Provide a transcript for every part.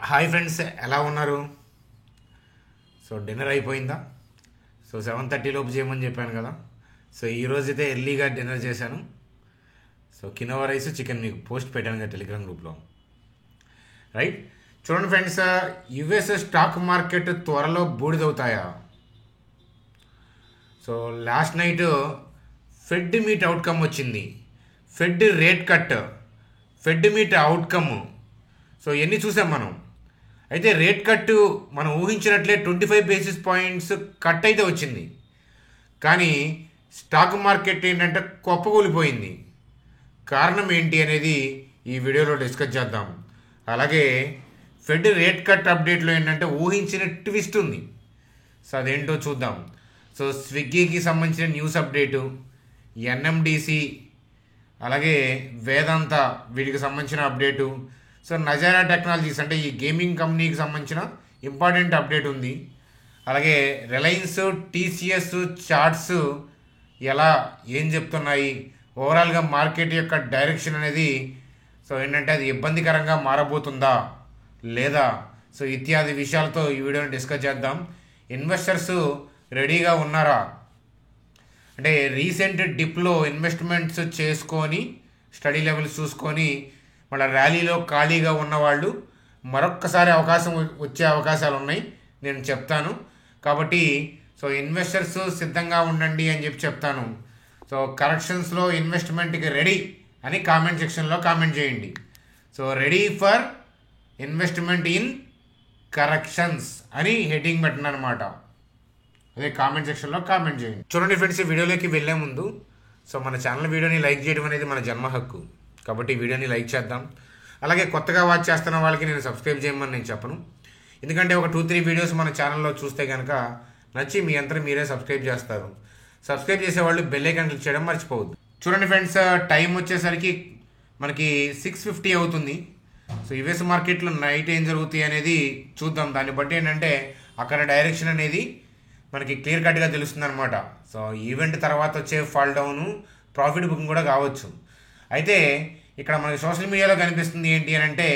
Hi friends, ఎలా ఉన్నారు? So dinner అయిపోయిందా? సో 7:30 లోపు చేయమని చెప్పాను కదా. సో ఈరోజు అయితే ఎర్లీగా డిన్నర్ చేశాను. సో కినోవా రైస్ చికెన్ మీకు పోస్ట్ పెట్టాను కదా టెలిగ్రామ్ గ్రూప్లో. రైట్, చూడండి ఫ్రెండ్స్, యుఎస్ స్టాక్ మార్కెట్ త్వరలో బూడిదవుతాయా? So last night Fed meet outcome వచ్చింది. Fed rate cut, Fed meet outcome. So ఎన్ని చూసాం మనం. అయితే రేట్ కట్ మనం ఊహించినట్లే 25 బేసిస్ పాయింట్స్ కట్ అయితే వచ్చింది. కానీ స్టాక్ మార్కెట్ ఏంటంటే కుప్పకూలిపోయింది. కారణం ఏంటి అనేది ఈ వీడియోలో డిస్కస్ చేద్దాం. అలాగే ఫెడ్ రేట్ కట్ అప్డేట్లో ఏంటంటే ఊహించిన ట్విస్ట్ ఉంది. సో అదేంటో చూద్దాం. సో స్విగ్గీకి సంబంధించిన న్యూస్ అప్డేటు, ఎన్ఎండిసి, అలాగే వేదాంత వీటికి సంబంధించిన అప్డేటు. సో నజారా టెక్నాలజీస్ అంటే ఈ గేమింగ్ కంపెనీకి సంబంధించిన ఇంపార్టెంట్ అప్డేట్ ఉంది. అలాగే రిలయన్స్, టీసీఎస్ చార్ట్స్ ఏం చెప్తున్నాయి, ఓవరాల్గా మార్కెట్ యొక్క డైరెక్షన్ అనేది సో ఏంటంటే అది ఇబ్బందికరంగా మారబోతుందా లేదా, సో ఇత్యాది విషయాలతో ఈ వీడియోని డిస్కస్ చేద్దాం. ఇన్వెస్టర్స్ రెడీగా ఉన్నారా? అంటే రీసెంట్ డిప్లో ఇన్వెస్ట్మెంట్స్ చేసుకొని స్టడీ లెవెల్స్ చూసుకొని మళ్ళీ ర్యాలీలో ఖాళీగా ఉన్నవాళ్ళు మరొక్కసారి అవకాశం వచ్చే అవకాశాలు ఉన్నాయి, నేను చెప్తాను. కాబట్టి సో ఇన్వెస్టర్స్ సిద్ధంగా ఉండండి అని చెప్తాను. సో కరెక్షన్స్లో ఇన్వెస్ట్మెంట్కి రెడీ అని కామెంట్ సెక్షన్లో కామెంట్ చేయండి. So ready for investment in corrections అని హెడ్డింగ్ పెట్టిన అనమాట. అదే కామెంట్ సెక్షన్లో కామెంట్ చేయండి. చూడండి ఫ్రెండ్స్, ఈ వీడియోలోకి వెళ్ళే ముందు సో మన ఛానల్ వీడియోని లైక్ చేయడం అనేది మన జన్మ హక్కు. కాబట్టి ఈ వీడియోని లైక్ చేద్దాం. అలాగే కొత్తగా వాచ్ చేస్తున్న వాళ్ళకి నేను సబ్స్క్రైబ్ చేయమని నేను చెప్పను. ఎందుకంటే ఒక 2-3 వీడియోస్ మన ఛానల్లో చూస్తే కనుక నచ్చి మీ అంతా మీరే సబ్స్క్రైబ్ చేస్తారు. సబ్స్క్రైబ్ చేసేవాళ్ళు బెల్ ఐకాన్ క్లిక్ చేయడం మర్చిపోవద్దు. చూడండి ఫ్రెండ్స్, టైం వచ్చేసరికి మనకి 6:50 అవుతుంది. సో యుఎస్ మార్కెట్లో నైట్ ఏం జరుగుతాయి అనేది చూద్దాం. దాన్ని బట్టి ఏంటంటే అక్కడ డైరెక్షన్ అనేది మనకి క్లియర్ కట్గా తెలుస్తుంది అనమాట. సో ఈవెంట్ తర్వాత వచ్చే ఫాల్ డౌను ప్రాఫిట్ బుకింగ్ కూడా కావచ్చు. అయితే ఇక్కడ మనకి సోషల్ మీడియాలో కనిపిస్తుంది ఏంటి అని అంటే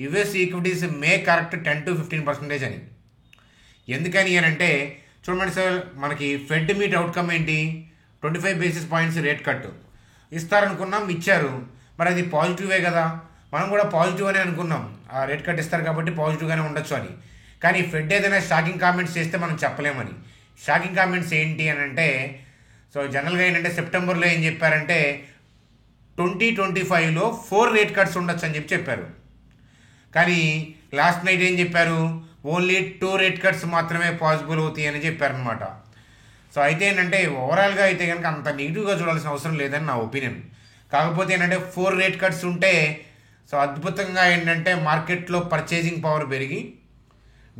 US equities May correct 10 to 15% అని. ఎందుకని అని అంటే చూడండి సార్, మనకి ఫెడ్ మీట్ అవుట్కమ్ ఏంటి, 25 బేసిస్ పాయింట్స్ రేట్ కట్ ఇస్తారనుకున్నాం, ఇచ్చారు. మరి అది పాజిటివే కదా, మనం కూడా పాజిటివ్ అని అనుకున్నాం. ఆ రేట్ కట్ ఇస్తారు కాబట్టి పాజిటివ్గానే ఉండొచ్చు అని. కానీ ఫెడ్ ఏదైనా షాకింగ్ కామెంట్స్ చేస్తే మనం చెప్పలేమని. షాకింగ్ కామెంట్స్ ఏంటి అని అంటే సో జనరల్గా ఏంటంటే సెప్టెంబర్లో ఏం చెప్పారంటే 2025లో 4 రేట్ కట్స్ ఉండొచ్చు అని చెప్పారు. కానీ లాస్ట్ నైట్ ఏం చెప్పారు, ఓన్లీ 2 రేట్ కట్స్ మాత్రమే పాసిబుల్ అవుతాయి అని చెప్పారనమాట. సో అయితే ఏంటంటే ఓవరాల్గా అయితే కనుక అంత నెగిటివ్గా చూడాల్సిన అవసరం లేదని నా ఒపీనియన్. కాకపోతే ఏంటంటే 4 రేట్ కట్స్ ఉంటే సో అద్భుతంగా ఏంటంటే మార్కెట్లో పర్చేజింగ్ పవర్ పెరిగి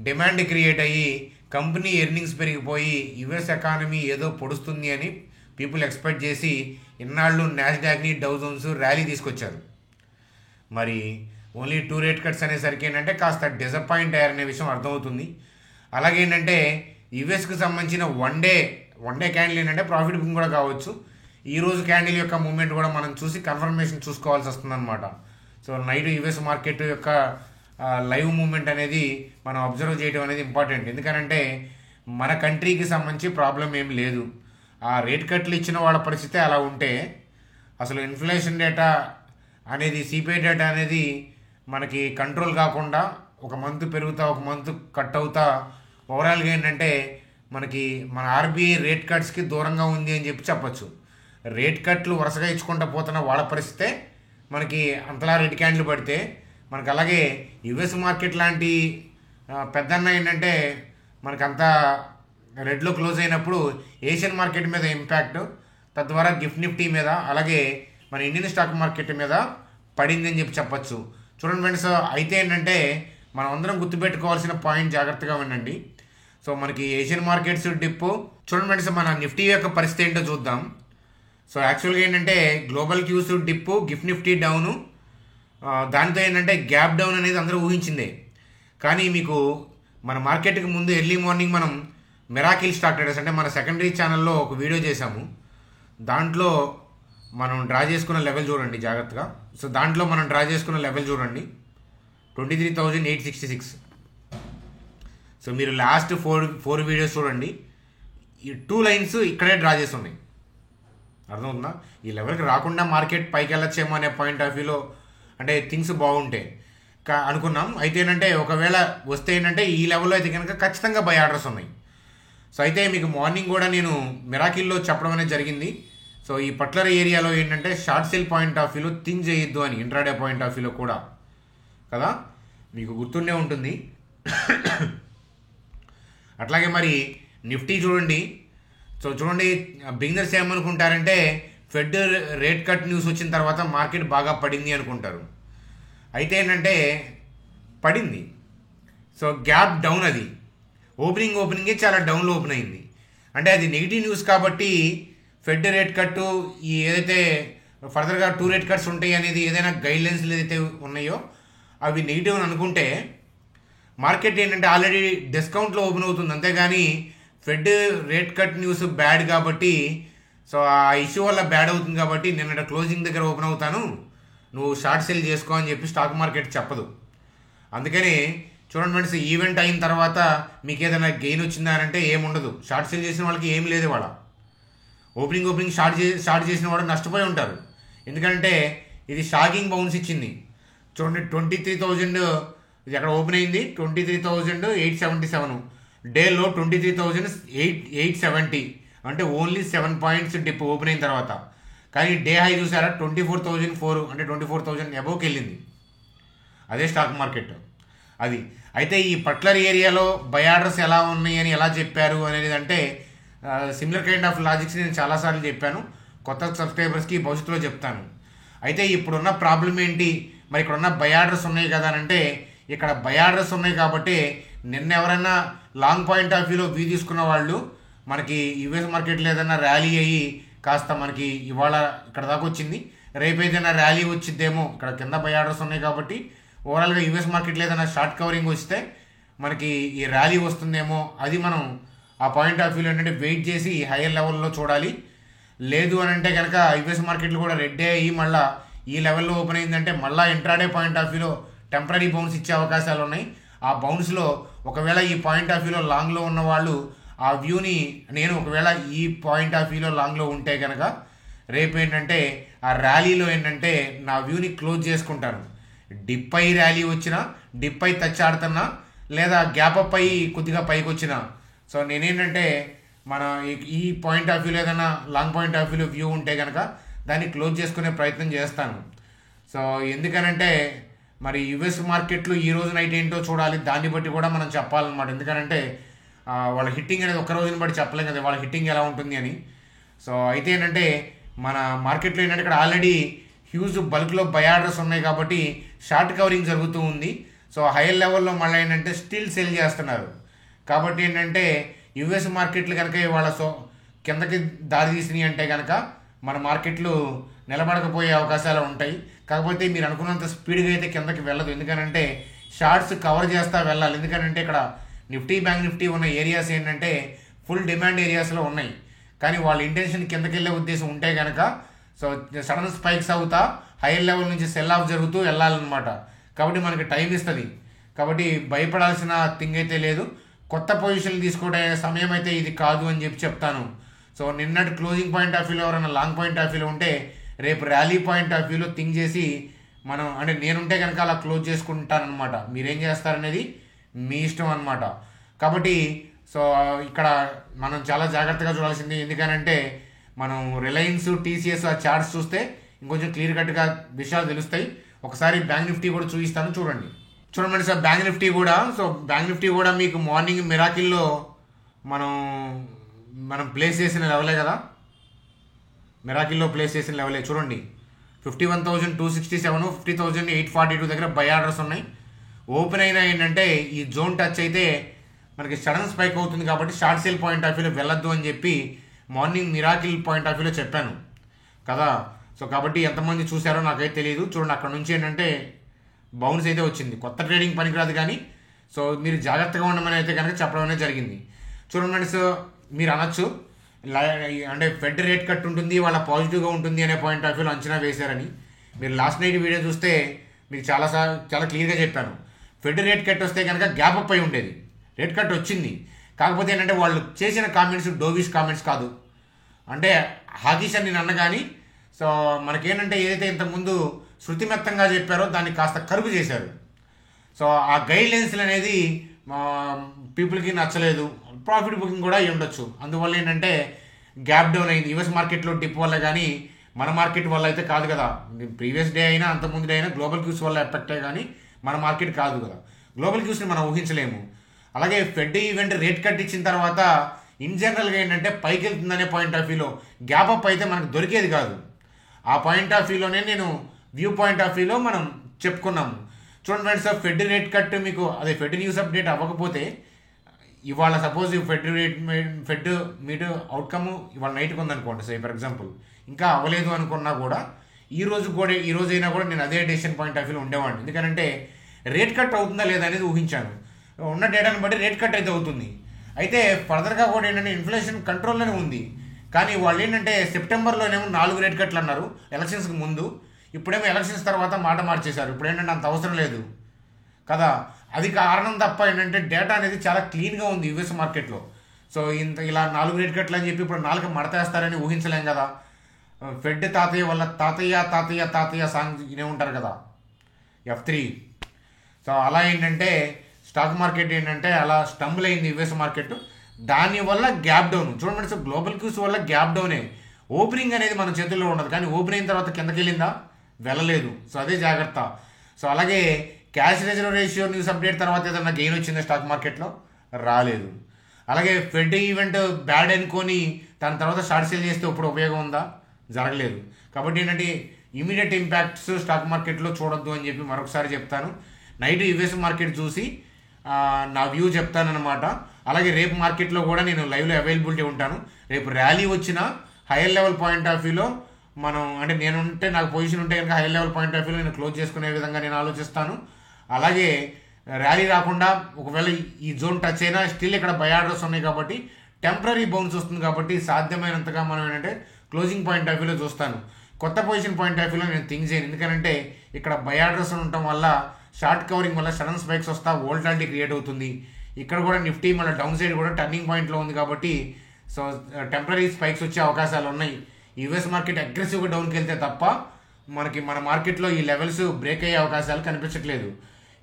డిమాండ్ క్రియేట్ అయ్యి కంపెనీ ఎర్నింగ్స్ పెరిగిపోయి యుఎస్ ఎకానమీ ఏదో పొడుస్తుంది అని పీపుల్ ఎక్స్పెక్ట్ చేసి ఇన్నాళ్ళు నాస్డాక్ని, డౌ జోన్స్ ర్యాలీ తీసుకొచ్చారు. మరి ఓన్లీ 2 రేట్ కట్స్ అనేసరికి ఏంటంటే కాస్త డిసప్పాయింట్ అయ్యారనే విషయం అర్థమవుతుంది. అలాగే ఏంటంటే యుఎస్కి సంబంధించిన వన్ డే క్యాండిల్ ఏంటంటే ప్రాఫిట్ బుకింగ్ కూడా కావచ్చు. ఈరోజు క్యాండిల్ యొక్క మూమెంట్ కూడా మనం చూసి కన్ఫర్మేషన్ చూసుకోవాల్సి వస్తుంది అనమాట. సో నైట్ యుఎస్ మార్కెట్ యొక్క లైవ్ మూమెంట్ అనేది మనం అబ్జర్వ్ చేయడం అనేది ఇంపార్టెంట్. ఎందుకంటే మన కంట్రీకి సంబంధించి ప్రాబ్లం ఏం లేదు. ఆ రేట్ కట్లు ఇచ్చిన వాళ్ళ పరిస్థితి అలా ఉంటే అసలు ఇన్ఫ్లేషన్ డేటా అనేది, సిపిఐ డేటా అనేది మనకి కంట్రోల్ కాకుండా ఒక మంత్ పెరుగుతా ఒక మంత్ కట్ అవుతా ఓవరాల్గా ఏంటంటే మనకి మన ఆర్బీఐ రేట్ కట్స్కి దూరంగా ఉంది అని చెప్పచ్చు. రేట్ కట్లు వరుసగా ఇచ్చుకుంటూ పోతున్న వాళ్ళ పరిస్థితే మనకి అంతలా రెడ్ క్యాండిల్ పడితే మనకు. అలాగే యుఎస్ మార్కెట్ లాంటి పెద్దన్న ఏంటంటే మనకంతా రెడ్లో క్లోజ్ అయినప్పుడు ఏషియన్ మార్కెట్ మీద ఇంపాక్ట్, తద్వారా గిఫ్ట్ నిఫ్టీ మీద, అలాగే మన ఇండియన్ స్టాక్ మార్కెట్ మీద పడింది అని చెప్పచ్చు. చూడండి ఫ్రెండ్స్, అయితే ఏంటంటే మనం అందరం గుర్తుపెట్టుకోవాల్సిన పాయింట్ జాగ్రత్తగా వినండి. సో మనకి ఏషియన్ మార్కెట్స్ డిప్. చూడండి ఫ్రెండ్స్, మన నిఫ్టీ యొక్క పరిస్థితి ఏంటో చూద్దాం. సో యాక్చువల్గా ఏంటంటే global cues dip, gift Nifty down, దానితో ఏంటంటే గ్యాప్ డౌన్ అనేది అందరూ ఊహించిందే. కానీ మీకు మన మార్కెట్కి ముందు ఎర్లీ మార్నింగ్ మనం మిరాకిల్ స్టాక్ ట్రేడర్స్ అంటే మన సెకండరీ ఛానల్లో ఒక వీడియో చేశాము. దాంట్లో మనం డ్రా చేసుకున్న లెవెల్ చూడండి జాగ్రత్తగా. సో దాంట్లో మనం డ్రా చేసుకున్న లెవెల్ చూడండి. 23,866. సో మీరు లాస్ట్ ఫోర్ వీడియోస్ చూడండి, ఈ 2 లైన్స్ ఇక్కడే డ్రా చేసి ఉన్నాయి. అర్థమవుతుందా? ఈ లెవెల్కి రాకుండా మార్కెట్ పైకి వెళ్ళొచ్చేమో అనే పాయింట్ ఆఫ్ వ్యూలో అంటే థింగ్స్ బాగుంటాయి అనుకున్నాం. అయితే ఏంటంటే ఒకవేళ వస్తే ఏంటంటే ఈ లెవెల్లో అయితే కనుక ఖచ్చితంగా బై ఆర్డర్స్ ఉన్నాయి. సో అయితే మీకు మార్నింగ్ కూడా నేను మిరాకిల్లో చెప్పడం అనేది జరిగింది. సో ఈ పర్టికులర్ ఏరియాలో ఏంటంటే షార్ట్ సెల్ పాయింట్ ఆఫ్ వ్యూలో థింక్ చేయొద్దు అని, ఇంట్రాడే పాయింట్ ఆఫ్ వ్యూలో కూడా కదా, మీకు గుర్తుండే ఉంటుంది. అట్లాగే మరి నిఫ్టీ చూడండి. సో చూడండి, బిగినర్స్ ఏమనుకుంటారంటే ఫెడ్ రేట్ కట్ న్యూస్ వచ్చిన తర్వాత మార్కెట్ బాగా పడింది అనుకుంటారు. అయితే ఏంటంటే పడింది. సో గ్యాప్ డౌన్, అది ఓపెనింగే చాలా డౌన్లో ఓపెన్ అయింది. అంటే అది నెగిటివ్ న్యూస్ కాబట్టి ఫెడ్ రేట్ కట్టు ఈ ఏదైతే ఫర్దర్గా 2 రేట్ కట్స్ ఉంటాయి అనేది ఏదైనా గైడ్లైన్స్లు ఏదైతే ఉన్నాయో అవి నెగిటివ్ అని అనుకుంటే మార్కెట్ ఏంటంటే ఆల్రెడీ డిస్కౌంట్లో ఓపెన్ అవుతుంది. అంతేగాని fed rate cut news bad కాబట్టి, సో ఆ ఇష్యూ వల్ల బ్యాడ్ అవుతుంది కాబట్టి నిన్న క్లోజింగ్ దగ్గర ఓపెన్ అవుతాను, నువ్వు షార్ట్ సెల్ చేసుకో అని చెప్పి స్టాక్ మార్కెట్ చెప్పదు. అందుకని చూడండి ఫ్రెండ్స్, ఈవెంట్ అయిన తర్వాత మీకు ఏదైనా గెయిన్ వచ్చిందా అంటే ఏముండదు. షార్ట్ సెల్ చేసిన వాళ్ళకి ఏం లేదు. వాళ్ళ ఓపెనింగ్ స్టార్ట్ చేసిన వాడు నష్టపోయి ఉంటారు. ఎందుకంటే ఇది షాకింగ్ బౌన్స్ ఇచ్చింది. చూడండి 23,000 ఇది అక్కడ ఓపెన్ అయింది, 23,877. డేలో 23,870, అంటే ఓన్లీ 7 పాయింట్స్ డిప్ ఓపెన్ అయిన తర్వాత. కానీ డే హై చూసారా 24,004, అంటే 24,000 అబోవ్కి వెళ్ళింది. అదే స్టాక్ మార్కెట్ అది. అయితే ఈ పర్టికులర్ ఏరియాలో బై ఆర్డర్స్ ఎలా ఉన్నాయి అని ఎలా చెప్పారు అనేది అంటే సిమిలర్ కైండ్ ఆఫ్ లాజిక్స్ నేను చాలాసార్లు చెప్పాను. కొత్త సబ్స్క్రైబర్స్కి భవిష్యత్తులో చెప్తాను. అయితే ఇప్పుడున్న ప్రాబ్లం ఏంటి, మరి ఇక్కడ ఉన్న బై ఆర్డర్స్ ఉన్నాయి కదా అని అంటే, ఇక్కడ బై ఆర్డర్స్ ఉన్నాయి కాబట్టి నిన్న ఎవరైనా లాంగ్ పాయింట్ ఆఫ్ వ్యూలో వ్యూ తీసుకున్న వాళ్ళు మనకి యూఎస్ మార్కెట్లో ఏదైనా ర్యాలీ అయ్యి కాస్త మనకి ఇవాళ ఇక్కడ దాకా వచ్చింది, రేపు ఏదైనా ర్యాలీ వచ్చిద్దేమో, ఇక్కడ కింద బై ఆర్డర్స్ ఉన్నాయి కాబట్టి ఓవరాల్గా యూఎస్ మార్కెట్లో ఏదైనా షార్ట్ కవరింగ్ వస్తే మనకి ఈ ర్యాలీ వస్తుందేమో, అది మనం ఆ పాయింట్ ఆఫ్ వ్యూలో ఏంటంటే వెయిట్ చేసి హైయర్ లెవెల్లో చూడాలి. లేదు అని అంటే కనుక యూఎస్ మార్కెట్లు కూడా రెడ్ డే అయ్యి మళ్ళీ ఈ లెవెల్లో ఓపెన్ అయిందంటే మళ్ళీ ఇంట్రాడే పాయింట్ ఆఫ్ వ్యూలో టెంపరీ బౌన్స్ ఇచ్చే అవకాశాలు ఉన్నాయి. ఆ బౌన్స్లో ఒకవేళ ఈ పాయింట్ ఆఫ్ వ్యూలో లాంగ్లో ఉన్న వాళ్ళు ఆ వ్యూని, నేను ఒకవేళ ఈ పాయింట్ ఆఫ్ వ్యూలో లాంగ్లో ఉంటే కనుక రేపు ఏంటంటే ఆ ర్యాలీలో ఏంటంటే నా వ్యూని క్లోజ్ చేసుకుంటాను. డిప్ అయి ర్యాలీ వచ్చినా, డిప్ అయి టచ్ ఆడుతున్నా, లేదా గ్యాప్ అప్ అయ్యి కొద్దిగా పైకి వచ్చినా, సో నేనేంటంటే మన ఈ పాయింట్ ఆఫ్ వ్యూలో ఏదైనా లాంగ్ పాయింట్ ఆఫ్ వ్యూలో వ్యూ ఉంటే కనుక దాన్ని క్లోజ్ చేసుకునే ప్రయత్నం చేస్తాను. సో ఎందుకనంటే మరి యుఎస్ మార్కెట్లు ఈ రోజు నైట్ ఏంటో చూడాలి, దాన్ని బట్టి కూడా మనం చెప్పాలన్నమాట. ఎందుకనంటే వాళ్ళ హిట్టింగ్ అనేది ఒక్క రోజుని బట్టి చెప్పలేం కదా, వాళ్ళ హిట్టింగ్ ఎలా ఉంటుంది అని. సో అయితే ఏంటంటే మన మార్కెట్లో ఏంటంటే ఇక్కడ ఆల్రెడీ హ్యూజ్ బల్క్లో బై ఆర్డర్స్ ఉన్నాయి కాబట్టి షార్ట్ కవరింగ్ జరుగుతూ ఉంది. సో హైయర్ లెవెల్లో మళ్ళీ ఏంటంటే స్టిల్ సెల్ చేస్తున్నారు. కాబట్టి ఏంటంటే యుఎస్ మార్కెట్లు కనుక ఇవాళ కిందకి దారి తీసినాయి అంటే కనుక మన మార్కెట్లు నిలబడకపోయే అవకాశాలు ఉంటాయి. కాకపోతే మీరు అనుకున్నంత స్పీడ్గా అయితే కిందకి వెళ్ళదు. ఎందుకనంటే షార్ట్స్ కవర్ చేస్తా వెళ్ళాలి. ఎందుకనంటే ఇక్కడ నిఫ్టీ, బ్యాంక్ నిఫ్టీ ఉన్న ఏరియాస్ ఏంటంటే ఫుల్ డిమాండ్ ఏరియాస్లో ఉన్నాయి. కానీ వాళ్ళ ఇంటెన్షన్ కిందకి వెళ్ళే ఉద్దేశం ఉంటే కనుక సో సడన్ స్పైక్స్ అవుతా హైయర్ లెవెల్ నుంచి సెల్ ఆఫ్ జరుగుతూ వెళ్ళాలన్నమాట. కాబట్టి మనకి టైం ఇస్తుంది. కాబట్టి భయపడాల్సిన థింగ్ అయితే లేదు. కొత్త పొజిషన్లు తీసుకోవడం సమయం అయితే ఇది కాదు అని చెప్తాను. సో నిన్నటి క్లోజింగ్ పాయింట్ ఆఫ్ వ్యూలో ఎవరైనా లాంగ్ పాయింట్ ఆఫ్ వ్యూలో ఉంటే రేపు ర్యాలీ పాయింట్ ఆఫ్ వ్యూలో థింక్ చేసి మనం, అంటే నేనుంటే కనుక అలా క్లోజ్ చేసుకుంటానమాట. మీరేం చేస్తారనేది మీ ఇష్టం అనమాట. కాబట్టి సో ఇక్కడ మనం చాలా జాగ్రత్తగా చూడాల్సింది. ఎందుకనంటే మనం రిలయన్స్, టీసీఎస్ ఆ చార్ట్స్ చూస్తే ఇంకొంచెం క్లియర్ కట్గా విషయాలు తెలుస్తాయి. ఒకసారి బ్యాంక్ నిఫ్టీ కూడా చూపిస్తాను, చూడండి సార్. బ్యాంక్ నిఫ్టీ కూడా మీకు మార్నింగ్ మిరాకిల్లో మనం ప్లేస్ చేసిన లెవెలే కదా, మిరాకిల్లో ప్లేస్ చేసిన లెవెలే. చూడండి 51,267, 50,842 దగ్గర బై ఆర్డర్స్ ఉన్నాయి. ఓపెన్ అయినా ఏంటంటే ఈ జోన్ టచ్ అయితే మనకి సడన్ స్పైక్ అవుతుంది కాబట్టి షార్ట్ సేల్ పాయింట్ ఆఫ్ వ్యూలో వెళ్ళొద్దు అని చెప్పి మార్నింగ్ మిరాకిల్ పాయింట్ ఆఫ్ వ్యూలో చెప్పాను కదా. సో కాబట్టి ఎంతమంది చూసారో నాకైతే తెలియదు. చూడండి అక్కడ నుంచి ఏంటంటే బౌన్స్ అయితే వచ్చింది. కొత్త ట్రేడింగ్ పనికిరాదు కానీ సో మీరు జాగ్రత్తగా ఉండమని అయితే కనుక చెప్పడం అనేది జరిగింది. చూడండి ఫ్రెండ్స్, మీరు అనొచ్చు అంటే ఫెడ్ రేట్ కట్ ఉంటుంది, వాళ్ళ పాజిటివ్గా ఉంటుంది అనే పాయింట్ ఆఫ్ వ్యూలో అంచనా వేశారని. మీరు లాస్ట్ నైట్ వీడియో చూస్తే మీకు చాలా క్లియర్గా చెప్పాను. ఫెడ్ రేట్ కట్ వస్తే కనుక గ్యాప్ అప్ అయి ఉండేది. రేట్ కట్ వచ్చింది, కాకపోతే ఏంటంటే వాళ్ళు చేసిన కామెంట్స్ డోవిష్ కామెంట్స్ కాదు, అంటే హాకీష్ అని నేను అన్న కానీ సో మనకేంటంటే ఏదైతే ఇంతకుముందు శృతిమెత్తంగా చెప్పారో దాన్ని కాస్త కరుగు చేశారు. సో ఆ గైడ్ లైన్స్లు అనేది పీపుల్కి నచ్చలేదు. ప్రాఫిట్ బుకింగ్ కూడా అయి ఉండొచ్చు. అందువల్ల ఏంటంటే గ్యాప్ డౌన్ అయింది. యుఎస్ మార్కెట్లో డిప్ వల్ల కానీ మన మార్కెట్ వల్ల అయితే కాదు కదా. ప్రీవియస్ డే అయినా అంతకుముందు డే అయినా గ్లోబల్ క్యూస్ వల్ల ఎఫెక్టే కానీ మన మార్కెట్ కాదు కదా. గ్లోబల్ క్యూస్ని మనం ఊహించలేము. అలాగే ఫెడ్ ఈవెంట్ రేట్ కట్ ఇచ్చిన తర్వాత ఇన్ జనరల్గా ఏంటంటే పైకి వెళ్తుందనే పాయింట్ ఆఫ్ వ్యూలో గ్యాప్ అప్ అయితే మనకు దొరికేది కాదు. ఆ పాయింట్ ఆఫ్ వ్యూలోనే నేను వ్యూ పాయింట్ ఆఫ్ వ్యూలో మనం చెప్పుకున్నాము. చూడండి ఫ్రెండ్స్, ఫెడ్ రేట్ కట్ మీకు అదే ఫెడ్ న్యూస్ అప్డేట్ అవ్వకపోతే ఇవాళ సపోజ్ ఫెడ్ మీట్ అవుట్కమ్ ఇవాళ నైట్కి ఉందనుకోండి, సే ఫర్ ఎగ్జాంపుల్ ఇంకా అవ్వలేదు అనుకున్నా కూడా ఈ రోజైనా కూడా నేను అదే డెసిషన్ పాయింట్ ఆఫ్ వ్యూలో ఉండేవాడిని. ఎందుకంటే రేట్ కట్ అవుతుందా లేదా అనేది ఊహించాను. ఉన్న డేటాను బట్టి రేట్ కట్ అయితే అవుతుంది. అయితే ఫర్దర్గా కూడా ఏంటంటే ఇన్ఫ్లేషన్ కంట్రోల్లోనే ఉంది. కానీ వాళ్ళు ఏంటంటే సెప్టెంబర్లోనేమో 4 రేట్ కట్లు అన్నారు ఎలక్షన్స్కి ముందు, ఇప్పుడేమో ఎలక్షన్స్ తర్వాత మాట మార్చేశారు. ఇప్పుడు ఏంటంటే అంత అవసరం లేదు కదా. అది కారణం తప్ప ఏంటంటే డేటా అనేది చాలా క్లీన్గా ఉంది యూఎస్ మార్కెట్లో. సో ఇలా 4 రేట్ కట్లు అని చెప్పి ఇప్పుడు 4 మడతేస్తారని ఊహించలేం కదా. ఫెడ్ తాతయ్య వల్ల తాతయ్య తాతయ్య తాతయ్య సాంగ్ వినే ఉంటారు కదా, F3. సో అలా ఏంటంటే స్టాక్ మార్కెట్ ఏంటంటే అలా స్టంబుల్ అయింది యూఎస్ మార్కెట్. దానివల్ల గ్యాప్ డౌన్ చూడండి. సో గ్లోబల్ క్యూస్ వల్ల గ్యాప్ డౌనే. ఓపెనింగ్ అనేది మన చేతుల్లో ఉండదు, కానీ ఓపెన్ అయిన తర్వాత కిందకి వెళ్ళిందా, వెళ్ళలేదు. సో అదే జాగ్రత్త. సో అలాగే cash reserve ratio news update తర్వాత ఏదన్నా గెయిన్ వచ్చిందా స్టాక్ మార్కెట్లో, రాలేదు. అలాగే ఫెడ్ ఈవెంట్ బ్యాడ్ అనుకొని దాని తర్వాత షార్ట్ సేల్ చేస్తే ఇప్పుడు ఉపయోగం ఉందా, జరగలేదు. కాబట్టి ఏంటంటే ఇమీడియట్ ఇంపాక్ట్స్ స్టాక్ మార్కెట్లో చూడొద్దు అని చెప్పి మరొకసారి చెప్తాను. నైట్ యూఎస్ మార్కెట్ చూసి నా వ్యూ చెప్తానన్నమాట. అలాగే రేపు మార్కెట్లో కూడా నేను లైవ్లో అవైలబిలిటీ ఉంటాను. రేపు ర్యాలీ వచ్చిన హైయర్ లెవెల్ పాయింట్ ఆఫ్ వ్యూలో మనం అంటే నేనుంటే నాకు పొజిషన్ ఉంటే కనుక హైయర్ లెవెల్ పాయింట్ ఆఫ్ వ్యూలో నేను క్లోజ్ చేసుకునే విధంగా నేను ఆలోచిస్తాను. అలాగే ర్యాలీ రాకుండా ఒకవేళ ఈ జోన్ టచ్ అయినా స్టిల్ ఇక్కడ బై ఆర్డర్స్ ఉన్నాయి కాబట్టి టెంపరీ బౌన్స్ వస్తుంది కాబట్టి సాధ్యమైనంతగా మనం ఏంటంటే క్లోజింగ్ పాయింట్ ఆఫ్ వ్యూలో చూస్తాను. కొత్త పొజిషన్ పాయింట్ ఆఫ్ వ్యూలో నేను థింక్ చేయను. ఎందుకంటే ఇక్కడ బై ఆర్డర్స్ ఉండటం వల్ల షార్ట్ కవరింగ్ వల్ల సడన్ స్పైక్స్ వస్తా వోల్టాలిటీ క్రియేట్ అవుతుంది. ఇక్కడ కూడా నిఫ్టీ మళ్ళీ డౌన్ సైడ్ కూడా టర్నింగ్ పాయింట్లో ఉంది కాబట్టి సో టెంపరీ స్పైక్స్ వచ్చే అవకాశాలు ఉన్నాయి. యూఎస్ మార్కెట్ అగ్రెసివ్గా డౌన్కి వెళ్తే తప్ప మన మార్కెట్లో ఈ లెవెల్స్ బ్రేక్ అయ్యే అవకాశాలు కనిపించట్లేదు.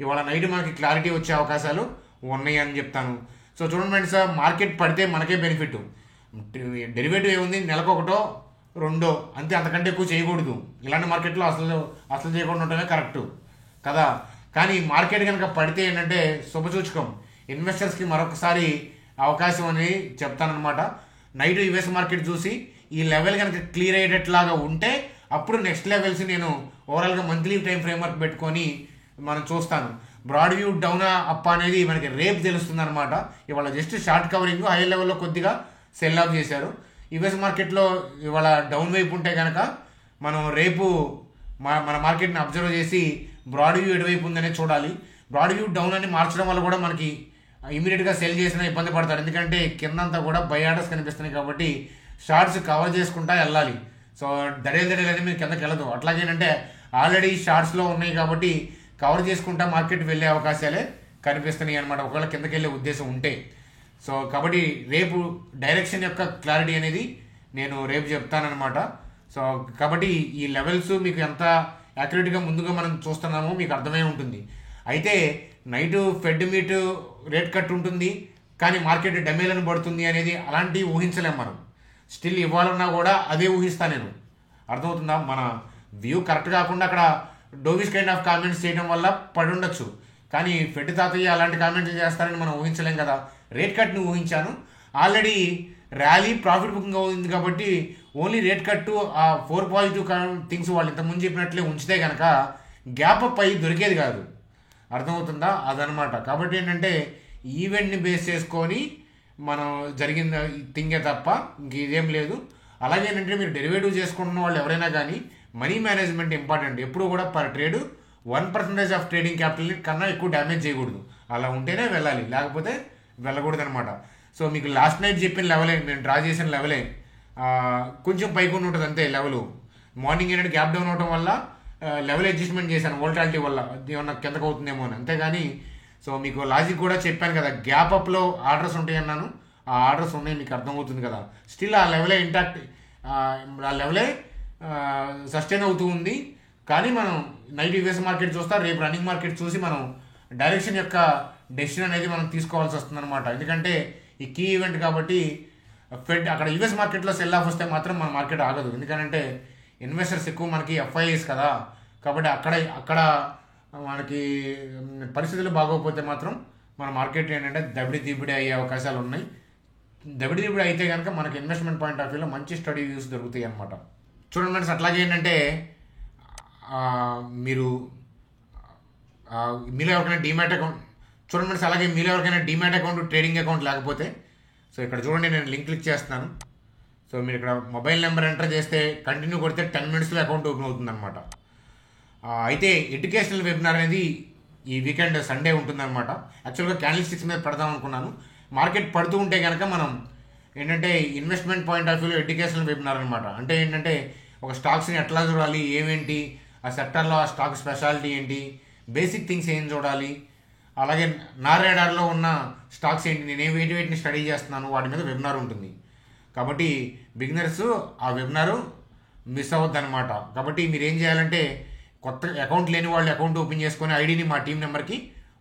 ఇవాళ నైట్ మనకి క్లారిటీ వచ్చే అవకాశాలు ఉన్నాయి అని చెప్తాను. సో చూడండి ఫ్రెండ్స్, మార్కెట్ పడితే మనకే బెనిఫిట్. డెరివేటివ్ ఏముంది, నెలకు 1, 2 అంతే, అంతకంటే ఎక్కువ చేయకూడదు. ఇలాంటి మార్కెట్లో అసలు చేయకుండా ఉండటమే కరెక్టు కదా. కానీ మార్కెట్ కనుక పడితే ఏంటంటే శుభసూచకం. ఇన్వెస్టర్స్కి మరొకసారి అవకాశం అని చెప్తానమాట. నైట్ యూఎస్ మార్కెట్ చూసి ఈ లెవెల్ కనుక క్లియర్ అయ్యేటట్లాగా ఉంటే అప్పుడు నెక్స్ట్ లెవెల్స్ నేను ఓవరాల్గా మంత్లీ టైం ఫ్రేమ్వర్క్ పెట్టుకొని మనం చూస్తాను. బ్రాడ్ వ్యూ డౌన్ అప్ అనేది మనకి రేపు తెలుస్తుంది అనమాట. ఇవాళ జస్ట్ షార్ట్ కవరింగ్ హై లెవెల్లో కొద్దిగా సెల్ ఆఫ్ చేశారు. యూఎస్ మార్కెట్లో ఇవాళ డౌన్ వైపు ఉంటే కనుక మనం రేపు మన మార్కెట్ని అబ్జర్వ్ చేసి బ్రాడ్ వ్యూ ఎటువైపు ఉందనే చూడాలి. బ్రాడ్ వ్యూ డౌన్ అని మార్చడం వల్ల కూడా మనకి ఇమీడియట్గా సెల్ చేసినా ఇబ్బంది పడతారు. ఎందుకంటే కిందంతా కూడా బై ఆర్డర్స్ కనిపిస్తున్నాయి కాబట్టి షార్ట్స్ కవర్ చేసుకుంటా వెళ్ళాలి. సో దడేది మీరు కిందకి వెళ్ళదు. అట్లాగేనంటే ఆల్రెడీ షార్ట్స్లో ఉన్నాయి కాబట్టి కవర్ చేసుకుంటా మార్కెట్ వెళ్ళే అవకాశాలే కనిపిస్తున్నాయి అనమాట, ఒకవేళ కిందకి వెళ్ళే ఉద్దేశం ఉంటే. సో కాబట్టి రేపు డైరెక్షన్ యొక్క క్లారిటీ అనేది నేను రేపు చెప్తానమాట. సో కాబట్టి ఈ లెవెల్స్ మీకు ఎంత యాక్యురేట్గా ముందుగా మనం చూస్తున్నామో మీకు అర్థమై ఉంటుంది. అయితే night Fed meet rate cut ఉంటుంది కానీ మార్కెట్ డమేలను పడుతుంది అనేది అలాంటివి ఊహించలేం మనం. స్టిల్ ఇవ్వాలన్నా కూడా అదే ఊహిస్తాను నేను. అర్థమవుతుందా? మన వ్యూ కరెక్ట్ కాకుండా అక్కడ డోవిష్ కైండ్ ఆఫ్ కామెంట్స్ చేయడం వల్ల పడి ఉండొచ్చు. కానీ ఫెడ్ తాతయ్య అలాంటి కామెంట్లు చేస్తారని మనం ఊహించలేం కదా. రేట్ కట్ని ఊహించాను. ఆల్రెడీ ర్యాలీ ప్రాఫిట్ బుకింగ్ అవుతుంది కాబట్టి ఓన్లీ రేట్ కట్టు ఆ 4 పాజిటివ్ థింగ్స్ వాళ్ళు ఇంతకుముందు చెప్పినట్లే ఉంచితే కనుక గ్యాప్ అప్ అయ్యి దొరికేది కాదు. అర్థమవుతుందా? అదనమాట. కాబట్టి ఏంటంటే ఈవెంట్ని బేస్ చేసుకొని మనం జరిగిన థింగే తప్ప ఇంక ఇదేం లేదు. అలాగే ఏంటంటే మీరు డెరివేటివ్ చేసుకుంటున్న వాళ్ళు ఎవరైనా కానీ మనీ మేనేజ్మెంట్ ఇంపార్టెంట్. ఎప్పుడు కూడా per trade 1% of trading capital కన్నా ఎక్కువ డ్యామేజ్ చేయకూడదు. అలా ఉంటేనే వెళ్ళాలి, లేకపోతే వెళ్ళకూడదు అనమాట. సో మీకు లాస్ట్ నైట్ చెప్పిన లెవెలే, నేను డ్రా చేసిన లెవెలే కొంచెం పైకొని ఉంటుంది అంతే లెవెల్. మార్నింగ్ ఏంటంటే గ్యాప్ డౌన్ అవడం వల్ల లెవెల్ అడ్జస్ట్మెంట్ చేశాను వోల్టాలిటీ వల్ల, ఏమన్నా కిందకు అవుతుందేమో అని. అంతేగాని సో మీకు లాజిక్ కూడా చెప్పాను కదా, గ్యాప్ అప్లో ఆర్డర్స్ ఉంటాయి అన్నాను. ఆ ఆర్డర్స్ ఉన్నాయి, మీకు అర్థమవుతుంది కదా. స్టిల్ ఆ లెవెలే ఇంటాక్ట్, ఆ లెవెలే సస్టైన్ అవుతూ ఉంది. కానీ మనం నైట్ యూఎస్ మార్కెట్ చూస్తా, రేపు రన్నింగ్ మార్కెట్ చూసి మనం డైరెక్షన్ యొక్క డెసిషన్ అనేది మనం తీసుకోవాల్సి వస్తుంది అనమాట. ఎందుకంటే ఈ కీ ఈవెంట్ కాబట్టి ఫెడ్ అక్కడ యూఎస్ మార్కెట్లో సెల్ ఆఫ్ వస్తే మాత్రం మన మార్కెట్ ఆగదు. ఎందుకంటే ఇన్వెస్టర్స్ ఎక్కువ మనకి ఎఫ్ఐఎస్ కదా, కాబట్టి అక్కడ మనకి పరిస్థితులు బాగోకపోతే మాత్రం మన మార్కెట్ ఏంటంటే దబిడి అయ్యే అవకాశాలు ఉన్నాయి. దబిడి అయితే కనుక మనకి ఇన్వెస్ట్మెంట్ పాయింట్ ఆఫ్ వ్యూలో మంచి స్టడీ వ్యూస్ దొరుకుతాయి అనమాట. చూడండి ఫ్రెండ్స్, అట్లాగే ఏంటంటే మీరు మీలో ఎవరికైనా డీమ్యాట్ అకౌంట్ చూడండి ఫ్రెండ్స్, అలాగే మీలో ఎవరికైనా డీమ్యాట్ అకౌంట్, ట్రేడింగ్ అకౌంట్ లేకపోతే సో ఇక్కడ చూడండి, నేను లింక్ క్లిక్ చేస్తున్నాను. సో మీరు ఇక్కడ మొబైల్ నెంబర్ ఎంటర్ చేస్తే కంటిన్యూ కొడితే 10 minutesలో అకౌంట్ ఓపెన్ అవుతుంది అనమాట. అయితే ఎడ్యుకేషనల్ వెబినార్ అనేది ఈ వీకెండ్ సండే ఉంటుందన్నమాట. యాక్చువల్గా క్యాండిల్ స్టిక్స్ మీద పెడదాం అనుకున్నాను. మార్కెట్ పడుతూ ఉంటే కనుక మనం ఏంటంటే ఇన్వెస్ట్మెంట్ పాయింట్ ఆఫ్ వ్యూలో ఎడ్యుకేషనల్ వెబినార్ అనమాట. అంటే ఏంటంటే ఒక స్టాక్స్ని ఎట్లా చూడాలి, ఏమేంటి ఆ సెక్టర్లో ఆ స్టాక్ స్పెషాలిటీ ఏంటి, బేసిక్ థింగ్స్ ఏం చూడాలి, అలాగే నా రేడార్లో ఉన్న స్టాక్స్ ఏంటి, నేను వేటిని స్టడీ చేస్తున్నాను, వాటి మీద వెబినార్ ఉంటుంది. కాబట్టి బిగినర్స్ ఆ వెబినారు మిస్ అవ్వద్దు అనమాట. కాబట్టి మీరు ఏం చేయాలంటే కొత్త అకౌంట్ లేని వాళ్ళు అకౌంట్ ఓపెన్ చేసుకొని ఐడిని మా టీం నెంబర్కి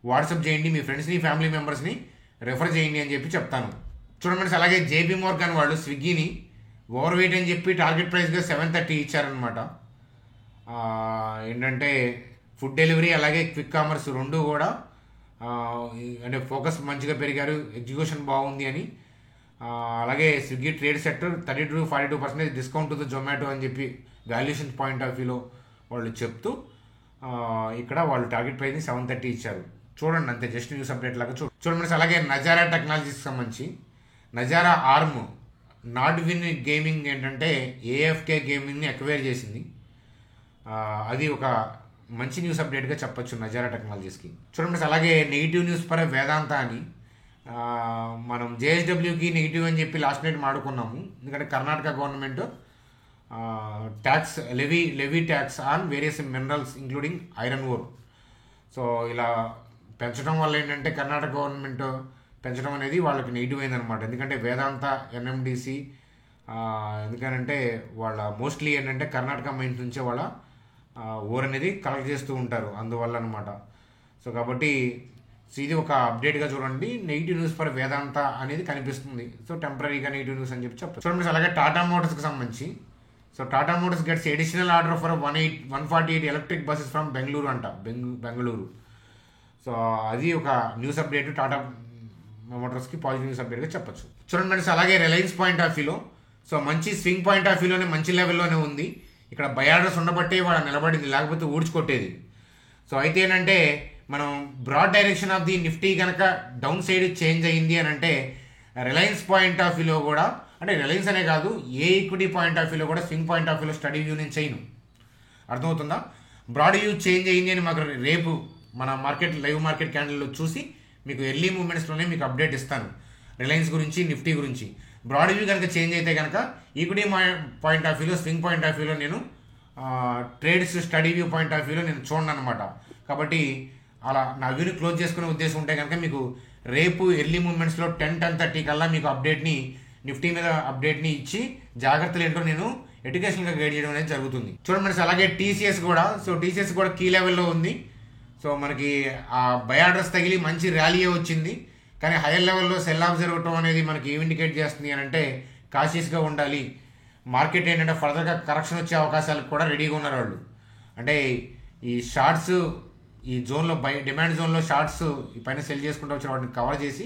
వాట్సాప్ చేయండి, మీ ఫ్రెండ్స్ని ఫ్యామిలీ మెంబర్స్ని రెఫర్ చేయండి అని చెప్పి చెప్తాను. చూడండి, అలాగే జేపీ మోర్గాన్ వాళ్ళు స్విగ్గీని ఓవర్ వెయిట్ అని చెప్పి టార్గెట్ ప్రైస్గా 730 ఇచ్చారనమాట. ఏంటంటే ఫుడ్ డెలివరీ అలాగే క్విక్ కామర్స్ రెండు కూడా అంటే ఫోకస్ మంచిగా పెరిగారు, ఎగ్జిక్యూషన్ బాగుంది అని. అలాగే Swiggy trade sector 30 to 42% discount to Zomato అని చెప్పి వాల్యుయేషన్ పాయింట్ ఆఫ్ వ్యూలో వాళ్ళు చెప్తూ ఇక్కడ వాళ్ళు టార్గెట్ ప్రైస్ని 730 ఇచ్చారు. చూడండి, అంతే జస్ట్ న్యూస్ అప్డేట్ లాగా చూడండి. అలాగే నజారా టెక్నాలజీస్కి సంబంధించి నజారా ఆర్మ్ నాడ్విన్ గేమింగ్ ఏంటంటే ఏఎఫ్కే గేమింగ్ని ఎక్వైర్ చేసింది. అది ఒక మంచి న్యూస్ అప్డేట్గా చెప్పొచ్చు నజారా టెక్నాలజీస్కి. చూడండి, అలాగే నెగిటివ్ న్యూస్ పర వేదాంత అని మనం జేఎస్డబ్ల్యూకి నెగిటివ్ అని చెప్పి లాస్ట్ నైట్ మాడుకున్నాము. ఎందుకంటే Karnataka government tax levy tax on various minerals including iron ore. So ఇలా పెంచడం వల్ల ఏంటంటే కర్ణాటక గవర్నమెంట్ పెంచడం అనేది వాళ్ళకి నెగిటివ్ అయిందనమాట. ఎందుకంటే వేదాంత ఎన్ఎండిసి ఎందుకంటే వాళ్ళ మోస్ట్లీ ఏంటంటే కర్ణాటక మైన్స్ నుంచే వాళ్ళ ఓర్ అనేది కలెక్ట్ చేస్తూ ఉంటారు, అందువల్ల అనమాట. సో కాబట్టి ఇది ఒక అప్డేట్గా చూడండి. నెగిటివ్ న్యూస్ ఫర్ వేదాంత అనేది కనిపిస్తుంది. సో టెంపరీగా నెగిటివ్ న్యూస్ అని చెప్పి చెప్పచ్చు. చూడండి, అలాగే టాటా మోటార్స్కి సంబంధించి so Tata Motors gets additional order for 148 electric buses from Bengaluru అంట, బెంగళూరు. సో అది ఒక న్యూస్ అప్డేట్, టాటా మోటార్స్కి పాజిటివ్ న్యూస్ అప్డేట్గా చెప్పచ్చు. చూడండి ఫ్రెండ్స్, అలాగే రిలయన్స్ పాయింట్ ఆఫ్ వ్యూలో సో మంచి స్వింగ్ పాయింట్ ఆఫ్ వ్యూలోనే మంచి లెవెల్లోనే ఉంది. ఇక్కడ బై ఆర్డర్స్ ఉండబట్టే వాళ్ళ నిలబడింది, లేకపోతే ఊడ్చుకొట్టేది. సో అయితే ఏంటంటే మనం broad direction of the Nifty కనుక డౌన్ సైడ్ చేంజ్ అయ్యింది అని అంటే రిలయన్స్ పాయింట్ ఆఫ్ వ్యూలో కూడా, అంటే రిలయన్స్ అనే కాదు ఏ ఈక్విటీ పాయింట్ ఆఫ్ వ్యూలో కూడా స్వింగ్ పాయింట్ ఆఫ్ వ్యూలో స్టడీ వ్యూ నేను చేయను. అర్థమవుతుందా? బ్రాడ్ వ్యూ చేంజ్ అయ్యింది అని మాకు రేపు మన మార్కెట్ లైవ్ మార్కెట్ క్యాండిల్లో చూసి మీకు ఎర్లీ మూమెంట్స్లోనే మీకు అప్డేట్ ఇస్తాను రిలయన్స్ గురించి, నిఫ్టీ గురించి. బ్రాడ్ వ్యూ కనుక చేంజ్ అయితే కనుక ఈక్విటీ పాయింట్ ఆఫ్ వ్యూలో, స్వింగ్ పాయింట్ ఆఫ్ వ్యూలో నేను trades study view point of వ్యూలో నేను చూడను అనమాట. కాబట్టి అలా నా వ్యూని క్లోజ్ చేసుకునే ఉద్దేశం ఉంటే కనుక మీకు రేపు ఎర్లీ మూమెంట్స్లో 10-10:30 కల్లా మీకు అప్డేట్ని, నిఫ్టీ మీద అప్డేట్ని ఇచ్చి జాగ్రత్తలు ఏంటో నేను ఎడ్యుకేషన్గా గైడ్ చేయడం అనేది జరుగుతుంది. చూడండి, అలాగే టీసీఎస్ కూడా సో టీసీఎస్ కూడా కీ లెవెల్లో ఉంది. సో మనకి ఆ బై ఆర్డర్స్ తగిలి మంచి ర్యాలీయే వచ్చింది. కానీ హైయర్ లెవెల్లో సెల్ ఆఫ్ జరగటం అనేది మనకి ఏం ఇండికేట్ చేస్తుంది అని అంటే కాషియస్గా ఉండాలి. మార్కెట్ ఏంటంటే ఫర్దర్గా కరెక్షన్ వచ్చే అవకాశాలకు కూడా రెడీగా ఉన్నారు వాళ్ళు. అంటే ఈ షార్ట్స్ ఈ జోన్లో డిమాండ్ జోన్లో షార్ట్స్ ఈ పైన సెల్ చేసుకుంటూ వచ్చిన వాటిని కవర్ చేసి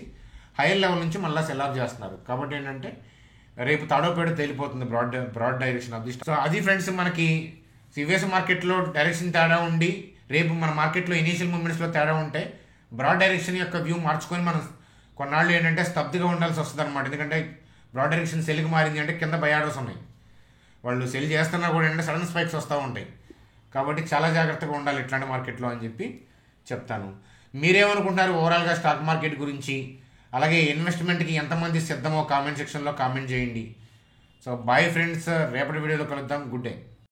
హైయర్ లెవెల్ నుంచి మళ్ళీ సెల్ ఆఫ్ చేస్తున్నారు. కాబట్టి ఏంటంటే రేపు తాడోపేడ తేలిపోతుంది broad direction of the. So అది ఫ్రెండ్స్, మనకి యుఎస్ మార్కెట్లో డైరెక్షన్ తేడా ఉండి రేపు మన మార్కెట్లో ఇనీషియల్ మూమెంట్స్లో తేడా ఉంటే బ్రాడ్ డైరెక్షన్ యొక్క వ్యూ మార్చుకొని మనం కొన్నాళ్ళు ఏంటంటే స్తబ్దుగా ఉండాల్సి వస్తుంది అనమాట. ఎందుకంటే బ్రాడ్ డైరెక్షన్ సెల్కి మారింది అంటే కింద బై ఆర్డర్స్ ఉన్నాయి, వాళ్ళు సెల్ చేస్తున్నా కూడా ఏంటంటే సడన్ స్పైక్స్ వస్తూ ఉంటాయి. కాబట్టి చాలా జాగ్రత్తగా ఉండాలి ఇట్లాంటి మార్కెట్లో అని చెప్పి చెప్తాను. మీరేమనుకుంటారు ఓవరాల్గా స్టాక్ మార్కెట్ గురించి, అలాగే ఇన్వెస్ట్మెంట్కి ఎంతమంది సిద్ధమో కామెంట్ సెక్షన్లో కామెంట్ చేయండి. సో బాయ్ ఫ్రెండ్స్, రేపటి వీడియోలో కలుద్దాం. Good day.